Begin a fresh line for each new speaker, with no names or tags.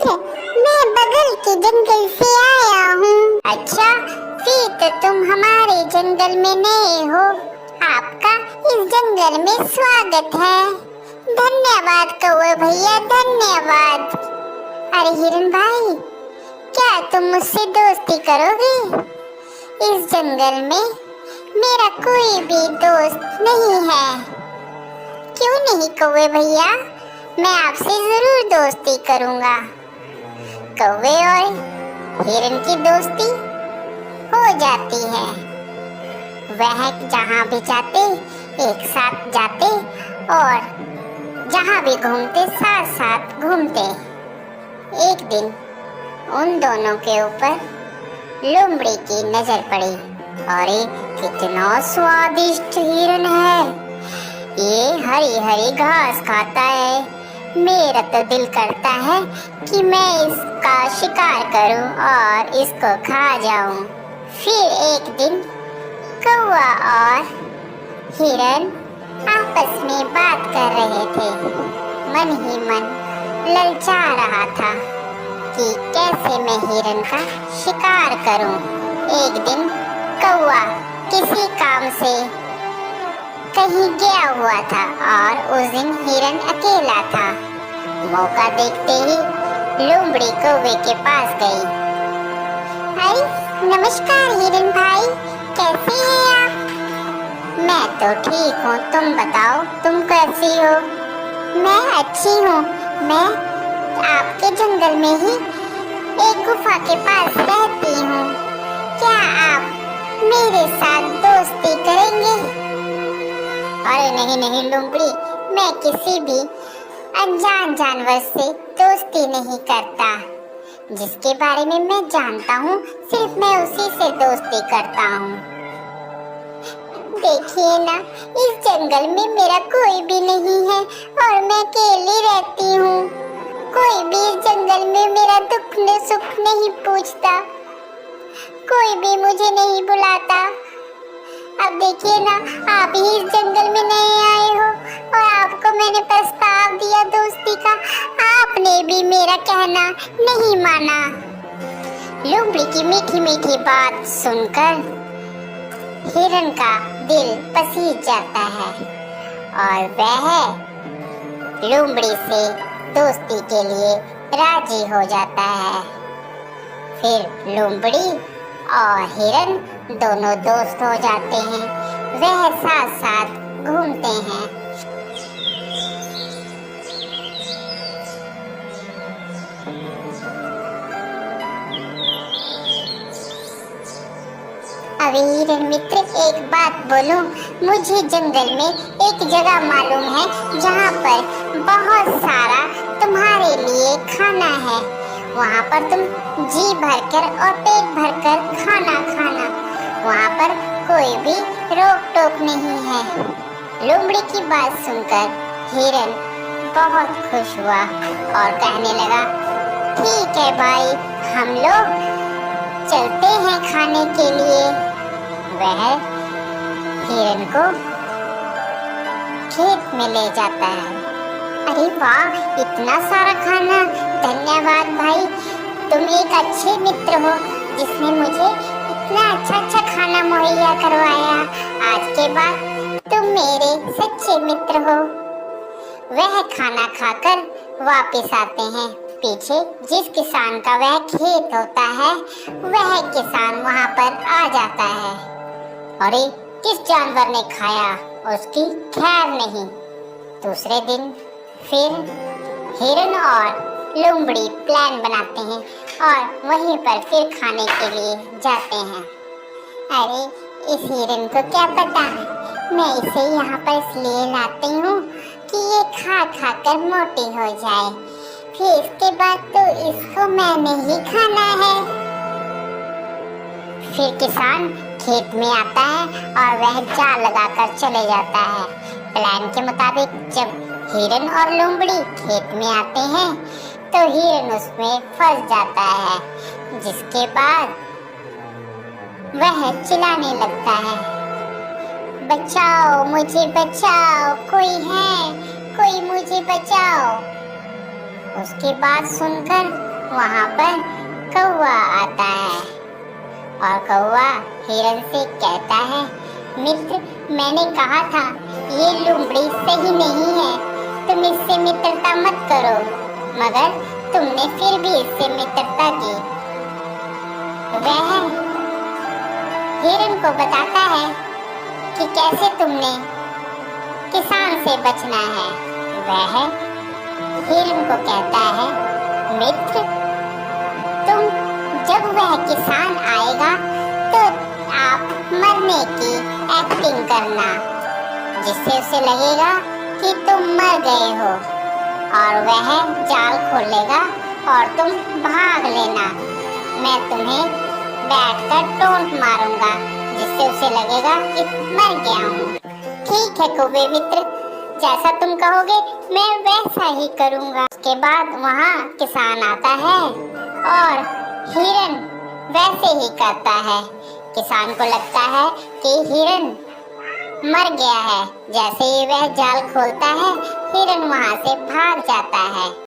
मित्र, मैं बगल के जंगल से आया हूँ। अच्छा, फिर तो तुम हमारे जंगल में नए हो। आपका इस जंगल में स्वागत है। धन्यवाद कौवे भैया, धन्यवाद। अरे हिरन भाई, क्या तुम मुझसे दोस्ती करोगे? इस जंगल में मेरा कोई भी दोस्त नहीं है। क्यों नहीं कौवे भैया, मैं आपसे जरूर दोस्ती करूंगा। कौवे और हिरन की दोस्ती हो जाती है। वह जहाँ भी जाते एक साथ जाते और जहाँ भी घूमते साथ साथ घूमते। एक दिन उन दोनों के ऊपर लोमड़ी की नजर पड़ी। अरे कितना स्वादिष्ट हिरन है, ये हरी हरी घास खाता है। मेरा तो दिल करता है कि मैं इसका शिकार करूं और इसको खा जाऊं। फिर एक दिन कौवा और हिरन आपस में बात कर रहे थे। मन ही मन ललचा रहा था कि कैसे मैं हिरन का शिकार करूं। एक दिन कौवा किसी काम से कहीं गया हुआ था और उस दिन हिरन अकेला था। मौका देखते ही लोमड़ी कौवे के पास गई। अरे नमस्कार हिरन भाई, कैसे हैं आप? मैं तो ठीक हूँ, तुम बताओ तुम कैसी हो? मैं अच्छी हूँ। मैं आपके जंगल में ही एक गुफा के पास रहती हूँ। क्या आप मेरे साथ दोस्ती करेंगे? अरे नहीं नहीं लोमड़ी, मैं किसी भी अनजान जानवर से दोस्ती नहीं करता। जिसके बारे में मैं जानता हूँ सिर्फ मैं उसी से दोस्ती करता हूँ। देखिए ना, इस जंगल में मेरा कोई भी नहीं है और मैं अकेली रहती हूँ। कोई भी इस जंगल में मेरा दुख न सुख नहीं पूछता, कोई भी मुझे नहीं बुलाता। अब देखिए ना, आप ही इस जंगल में नए आए हो और आपको मैंने प्रस्ताव दिया दोस्ती का, आपने भी मेरा कहना नहीं माना। लोमड़ी की मीठी मीठी बात सुनकर हिरन का दिल पसीज जाता है और वह लोमड़ी से दोस्ती के लिए राजी हो जाता है। फिर लोमड़ी और हिरन दोनों दोस्त हो जाते हैं। वह साथ साथ घूमते हैं। अरे हिरन मित्र, एक बात बोलूं, मुझे जंगल में एक जगह मालूम है जहाँ पर बहुत सारा तुम्हारे लिए खाना है। वहाँ पर तुम जी भरकर और पेट भरकर खाना खाना। वहाँ पर कोई भी रोक टोक नहीं है। लोमड़ी की बात सुनकर हिरन बहुत खुश हुआ और कहने लगा, ठीक है भाई, हम लोग चलते हैं खाने के लिए। वह हिरन को खेत में ले जाता है। अरे वाह, इतना सारा खाना! धन्यवाद भाई, तुम एक अच्छे मित्र हो जिसने मुझे इतना अच्छा अच्छा खाना मुहैया करवाया। आज के बाद तुम मेरे सच्चे मित्र हो। वह खाना खाकर वापस आते हैं। पीछे जिस किसान का वह खेत होता है, वह किसान वहाँ पर आ जाता है। अरे किस जानवर ने खाया, उसकी खैर नहीं। दूसरे दिन फिर हिरन और लोमड़ी प्लान बनाते हैं और वहीं पर फिर खाने के लिए जाते हैं। अरे इस हिरन को क्या पता, मैं इसे यहाँ पर इसलिए लाती हूँ कि ये खा खा कर मोटी हो जाए, फिर इसके बाद तो इसको मैंने ही खाना है। फिर किसान खेत में आता है और वह जाल लगाकर चले जाता है। प्लान के मुताबिक जब हिरन और लोमड़ी खेत में आते हैं तो हिरन उसमें फंस जाता है, जिसके बाद वह चिल्लाने लगता है, बचाओ मुझे बचाओ, कोई है, कोई मुझे बचाओ। उसकी बात सुनकर वहाँ पर कौवा आता है और कौवा हिरन से कहता है, मित्र, मैंने कहा था ये लोमड़ी सही नहीं है, तुम इससे मित्रता मत करो, मगर तुमने फिर भी इससे मित्रता की। वह हिरन को बताता है कि कैसे तुमने किसान से बचना है। वह हिरन को कहता है, मित्र, तुम जब वह किसान आएगा तो आप मरने की एक्टिंग करना, जिससे उसे लगेगा कि तुम मर गए हो, और वह जाल खोलेगा और तुम भाग लेना। मैं तुम्हें बैठकर टोंट मारूंगा, जिससे उसे लगेगा कि मर गया हूँ। ठीक है कौवे मित्र, जैसा तुम कहोगे मैं वैसा ही करूँगा। उसके बाद वहाँ किसान आता है और हिरन वैसे ही करता है। किसान को लगता है कि हिरन मर गया है। जैसे ही वह जाल खोलता है, हिरन वहाँ से भाग जाता है।